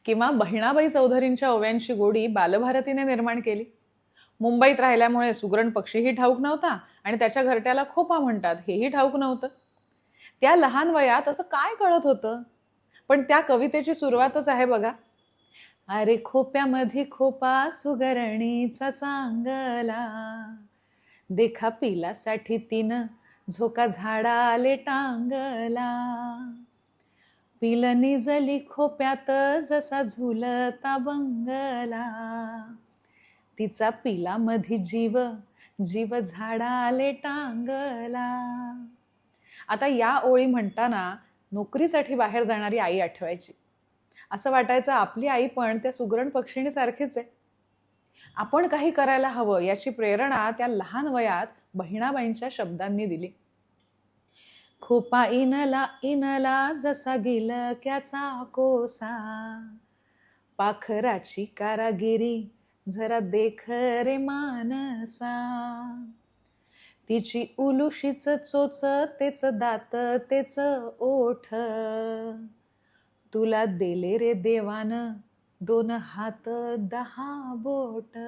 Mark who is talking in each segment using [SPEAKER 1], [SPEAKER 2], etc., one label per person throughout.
[SPEAKER 1] किंवा बहिणाबाई चौधरींच्या ओव्यांची गोडी बालभारतीने निर्माण केली. मुंबईत राहिल्यामुळे सुगरण पक्षीही ठाऊक नव्हता आणि त्याच्या घरट्याला खोपा म्हणतात हेही ठाऊक नव्हतं. त्या लहान वयात असं काय कळत होतं? पण त्या कवितेची सुरुवातच आहे बघा. अरे खोप्यामध्ये खोपा सुगरणीचा चांगला, देखा पिलासाठी तिनं झोका झाडाले टांगला. पिल निजली खोप्यात जसा झुलता बंगला, तिचा पिलामधी जीव जीव झाडाले टांगला. आता या ओळी म्हणताना नोकरीसाठी बाहेर जाणारी आई आठवायची. असं वाटायचं आपली आई पण त्या सुगरण पक्षिणीसारखीच आहे. आपण काही करायला हवं याची प्रेरणा त्या लहान वयात बहिणाबाईंच्या शब्दांनी दिली. खोपा इनला इनला जसा गिलक्याचा कोसा, पाखराची कारागिरी जरा देख रे मानसा. तिची उलुशीच चोच तेच दात तेच ओठ, तुला देले रे देवान 2 हात 10 बोट.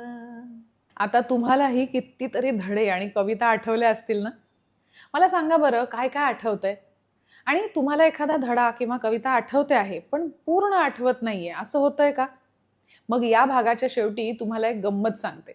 [SPEAKER 1] आता तुम्हालाही कितीतरी धडे आणि कविता आठवल्या असतील ना? मला सांगा बरं, काय काय आठवतंय? आणि तुम्हाला एखादा धडा किंवा कविता आठवते आहे पण पूर्ण आठवत नाहीये, असं होतंय का? मग या भागाच्या शेवटी तुम्हाला एक गंमत सांगते.